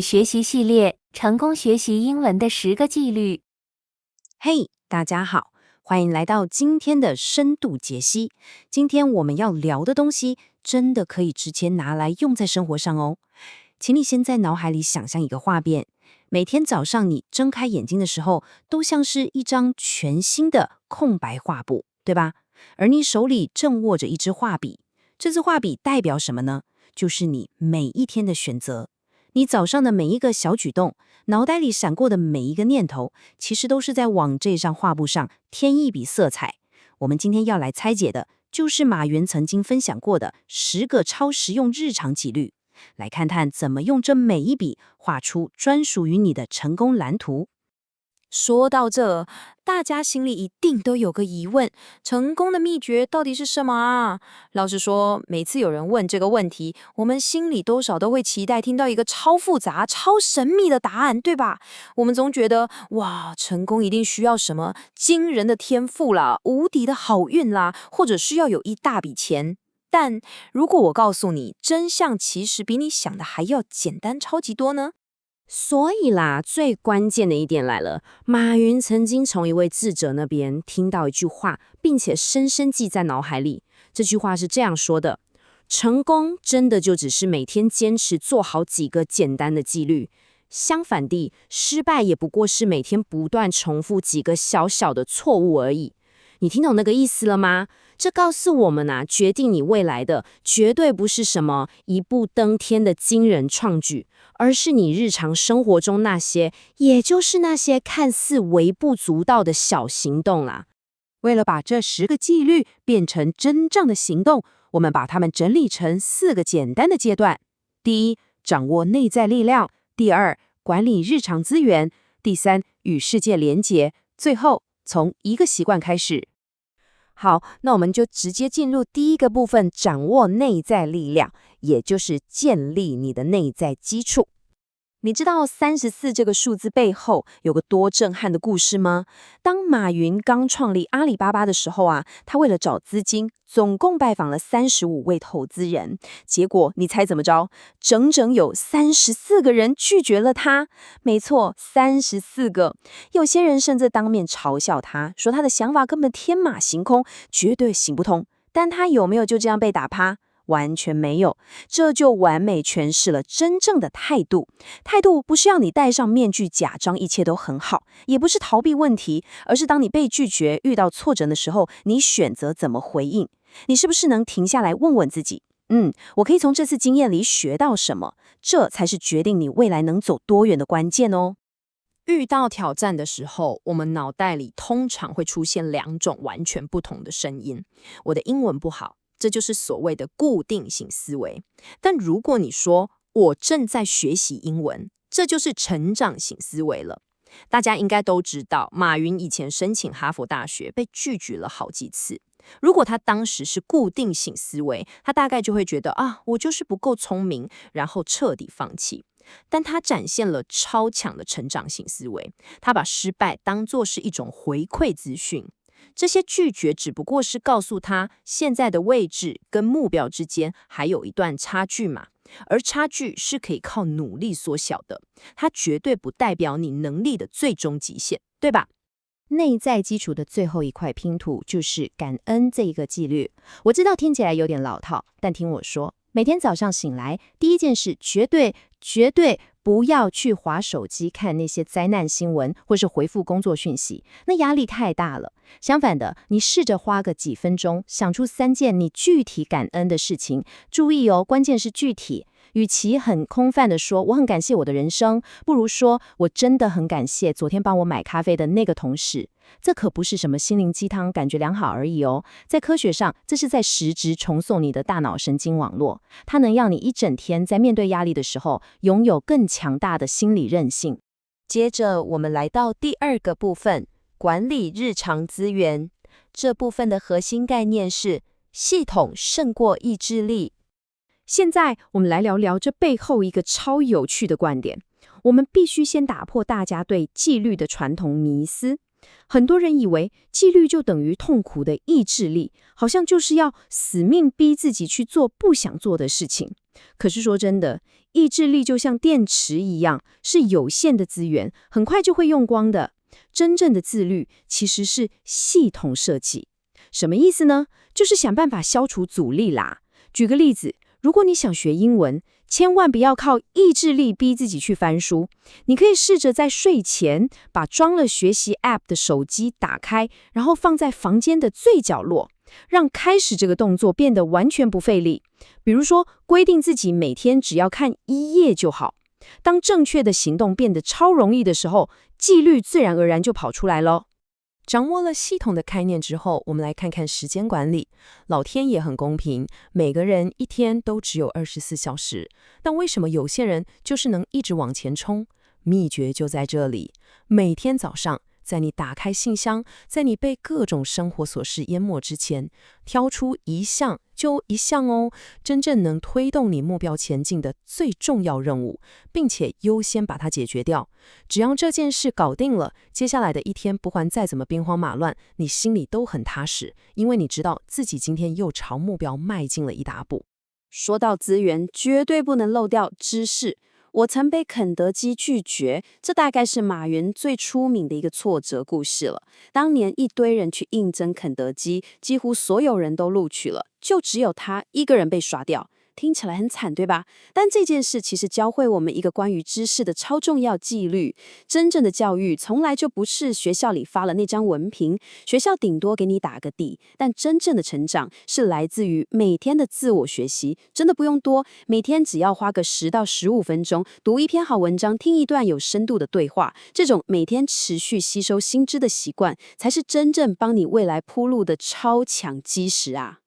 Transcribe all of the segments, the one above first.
学习系列：成功学习英文的10个纪律。嘿，大家好，欢迎来到今天的深度解析。今天我们要聊的东西，真的可以直接拿来用在生活上哦。请你先在脑海里想象一个画面，每天早上你睁开眼睛的时候，都像是一张全新的空白画布，对吧？而你手里正握着一支画笔，这支画笔代表什么呢？就是你每一天的选择。你早上的每一个小举动，脑袋里闪过的每一个念头，其实都是在往这张画布上添一笔色彩。我们今天要来拆解的，就是马云曾经分享过的10个超实用日常纪律，来看看怎么用这每一笔画出专属于你的成功蓝图。说到这，大家心里一定都有个疑问：成功的秘诀到底是什么啊？老实说，每次有人问这个问题，我们心里多少都会期待听到一个超复杂、超神秘的答案，对吧？我们总觉得，哇，成功一定需要什么惊人的天赋啦、无敌的好运啦，或者是要有一大笔钱。但如果我告诉你，真相其实比你想的还要简单超级多呢？所以啦，最关键的一点来了，马云曾经从一位智者那边听到一句话，并且深深记在脑海里。这句话是这样说的：成功真的就只是每天坚持做好几个简单的纪律，相反地，失败也不过是每天不断重复几个小小的错误而已。你听懂那个意思了吗？这告诉我们啊，决定你未来的绝对不是什么一步登天的惊人创举，而是你日常生活中那些，也就是那些看似微不足道的小行动啦。为了把这10个纪律变成真正的行动，我们把它们整理成4个简单的阶段。第一，掌握内在力量；第二，管理日常资源；第三，与世界连结；最后，从一个习惯开始。好，那我们就直接进入第一个部分，掌握内在力量，也就是建立你的内在基础。你知道34这个数字背后有个多震撼的故事吗？当马云刚创立阿里巴巴的时候啊，他为了找资金，总共拜访了35位投资人，结果你猜怎么着？整整有34个人拒绝了他。没错，34个。有些人甚至当面嘲笑他，说他的想法根本天马行空，绝对行不通。但他有没有就这样被打趴？完全没有，这就完美诠释了真正的态度。态度不是要你戴上面具假装一切都很好，也不是逃避问题，而是当你被拒绝、遇到挫折的时候，你选择怎么回应。你是不是能停下来问问自己，我可以从这次经验里学到什么？这才是决定你未来能走多远的关键哦。遇到挑战的时候，我们脑袋里通常会出现2种完全不同的声音。我的英文不好，这就是所谓的固定型思维。但如果你说我正在学习英文，这就是成长型思维了。大家应该都知道，马云以前申请哈佛大学被拒绝了好几次。如果他当时是固定型思维，他大概就会觉得我就是不够聪明，然后彻底放弃。但他展现了超强的成长型思维，他把失败当作是一种回馈资讯。这些拒绝只不过是告诉他现在的位置跟目标之间还有一段差距嘛，而差距是可以靠努力缩小的，它绝对不代表你能力的最终极限，对吧？内在基础的最后一块拼图就是感恩这一个纪律。我知道听起来有点老套，但听我说，每天早上醒来，第一件事绝对不要去滑手机看那些灾难新闻，或是回复工作讯息，那压力太大了。相反的，你试着花个几分钟，想出3件你具体感恩的事情。注意哦，关键是具体。与其很空泛的说我很感谢我的人生，不如说我真的很感谢昨天帮我买咖啡的那个同事。这可不是什么心灵鸡汤，感觉良好而已哦。在科学上，这是在实质重塑你的大脑神经网络，它能让你一整天在面对压力的时候，拥有更强大的心理韧性。接着我们来到第2个部分，管理日常资源。这部分的核心概念是系统胜过意志力。现在我们来聊聊这背后一个超有趣的观点。我们必须先打破大家对纪律的传统迷思。很多人以为纪律就等于痛苦的意志力，好像就是要死命逼自己去做不想做的事情。可是说真的，意志力就像电池一样，是有限的资源，很快就会用光的。真正的自律其实是系统设计。什么意思呢？就是想办法消除阻力啦。举个例子，如果你想学英文，千万不要靠意志力逼自己去翻书。你可以试着在睡前把装了学习 App 的手机打开，然后放在房间的最角落，让开始这个动作变得完全不费力。比如说，规定自己每天只要看1页就好。当正确的行动变得超容易的时候，纪律自然而然就跑出来咯。掌握了系统的概念之后，我们来看看时间管理。老天也很公平，每个人一天都只有24小时，但为什么有些人就是能一直往前冲？秘诀就在这里。每天早上，在你打开信箱，在你被各种生活琐事淹没之前，挑出一项就一项哦，真正能推动你目标前进的最重要任务，并且优先把它解决掉。只要这件事搞定了，接下来的一天不管再怎么兵荒马乱，你心里都很踏实，因为你知道自己今天又朝目标迈进了一大步。说到资源，绝对不能漏掉知识。我曾被肯德基拒绝，这大概是马云最出名的一个挫折故事了。当年一堆人去应征肯德基，几乎所有人都录取了，就只有他一个人被刷掉。听起来很惨，对吧？但这件事其实教会我们一个关于知识的超重要纪律。真正的教育从来就不是学校里发了那张文凭，学校顶多给你打个底，但真正的成长是来自于每天的自我学习，真的不用多，每天只要花个10到15分钟，读一篇好文章，听一段有深度的对话，这种每天持续吸收新知的习惯，才是真正帮你未来铺路的超强基石啊！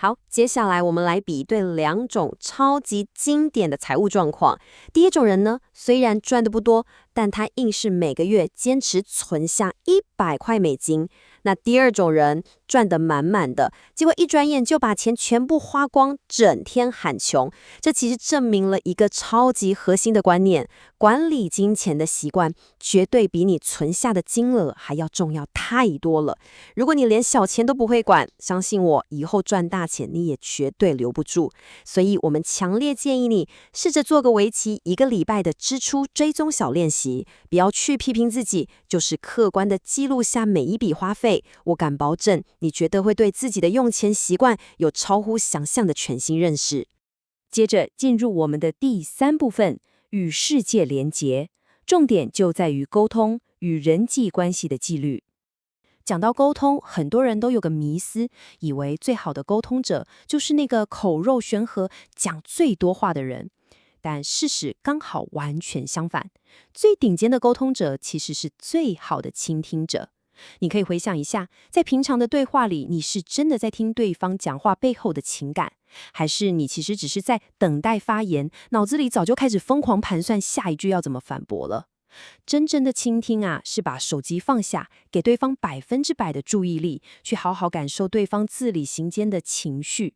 好，接下来我们来比对2种超级经典的财务状况。第一种人呢，虽然赚的不多，但他硬是每个月坚持存下100块美金。那第二种人赚得满满的，结果一转眼就把钱全部花光，整天喊穷。这其实证明了一个超级核心的观念：管理金钱的习惯绝对比你存下的金额还要重要太多了。如果你连小钱都不会管，相信我，以后赚大钱你也绝对留不住。所以我们强烈建议你试着做个为期1个礼拜的支出追踪小练习，不要去批评自己，就是客观的记录下每一笔花费。我敢保证，你绝对会对自己的用钱习惯有超乎想象的全新认识。接着进入我们的第3部分，与世界连结，重点就在于沟通与人际关系的纪律。讲到沟通，很多人都有个迷思，以为最好的沟通者就是那个口若悬河、讲最多话的人。但事实刚好完全相反，最顶尖的沟通者其实是最好的倾听者。你可以回想一下，在平常的对话里，你是真的在听对方讲话背后的情感，还是你其实只是在等待发言，脑子里早就开始疯狂盘算下一句要怎么反驳了？真正的倾听啊，是把手机放下，给对方100%的注意力，去好好感受对方字里行间的情绪。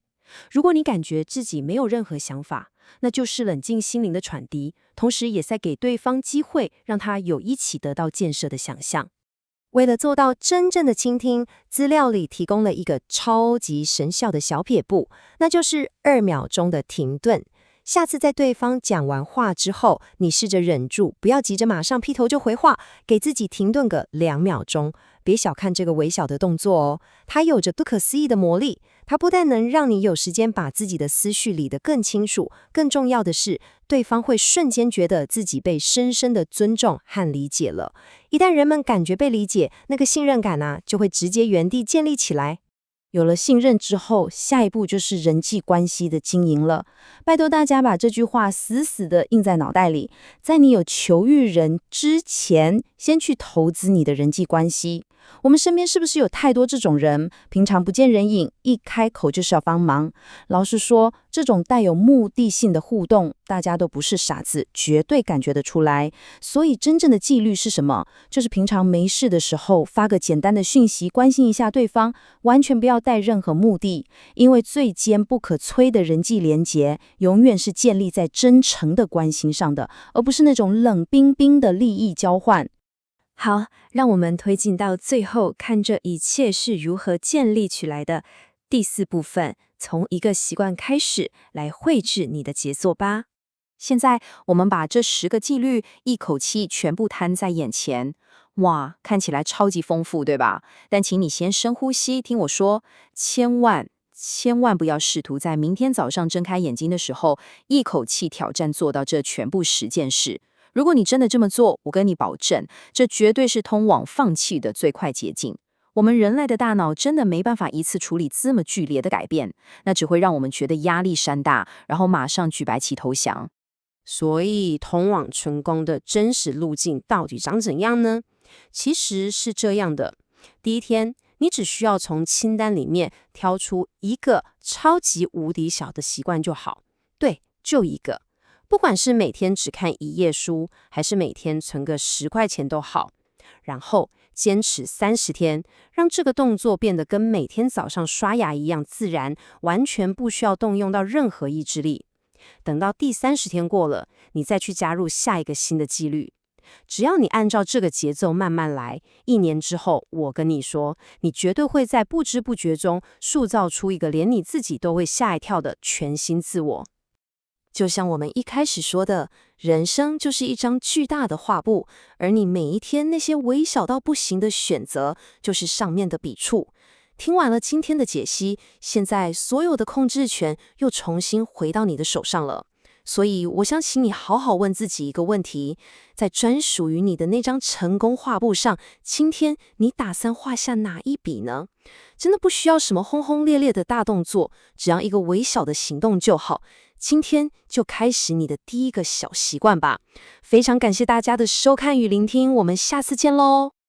如果你感觉自己没有任何想法，那就是冷静心灵的传递，同时也在给对方机会，让他有一起得到建设的想象。为了做到真正的倾听，资料里提供了一个超级神效的小撇步，那就是2秒钟的停顿。下次在对方讲完话之后，你试着忍住，不要急着马上劈头就回话，给自己停顿个2秒钟。别小看这个微小的动作哦，它有着不可思议的魔力。它不但能让你有时间把自己的思绪理得更清楚，更重要的是，对方会瞬间觉得自己被深深的尊重和理解了。一旦人们感觉被理解，那个信任感啊，就会直接原地建立起来。有了信任之后，下一步就是人际关系的经营了。拜托大家把这句话死死地印在脑袋里，在你有求于人之前，先去投资你的人际关系。我们身边是不是有太多这种人，平常不见人影，一开口就是要帮忙？老实说，这种带有目的性的互动，大家都不是傻子，绝对感觉得出来。所以真正的纪律是什么？就是平常没事的时候发个简单的讯息，关心一下对方，完全不要带任何目的，因为最坚不可摧的人际连结，永远是建立在真诚的关心上的，而不是那种冷冰冰的利益交换。好，让我们推进到最后，看这一切是如何建立起来的。第4部分，从一个习惯开始，来绘制你的杰作吧。现在我们把这10个纪律一口气全部摊在眼前，哇，看起来超级丰富，对吧？但请你先深呼吸，听我说，千万不要试图在明天早上睁开眼睛的时候，一口气挑战做到这全部10件事。如果你真的这么做，我跟你保证，这绝对是通往放弃的最快捷径。我们人类的大脑真的没办法一次处理这么剧烈的改变，那只会让我们觉得压力山大，然后马上举白旗投降。所以，通往成功的真实路径到底长怎样呢？其实是这样的：第一天，你只需要从清单里面挑出一个超级无敌小的习惯就好。对，就一个。不管是每天只看1页书，还是每天存个10块钱都好。然后坚持30天，让这个动作变得跟每天早上刷牙一样自然，完全不需要动用到任何意志力。等到第30天过了，你再去加入下一个新的纪律。只要你按照这个节奏慢慢来，1年之后，我跟你说，你绝对会在不知不觉中塑造出一个连你自己都会吓一跳的全新自我。就像我们一开始说的，人生就是一张巨大的画布，而你每一天那些微小到不行的选择，就是上面的笔触。听完了今天的解析，现在所有的控制权又重新回到你的手上了。所以我想请你好好问自己一个问题，在专属于你的那张成功画布上，今天你打算画下哪一笔呢？真的不需要什么轰轰烈烈的大动作，只要一个微小的行动就好。今天就开始你的第一个小习惯吧。非常感谢大家的收看与聆听，我们下次见喽。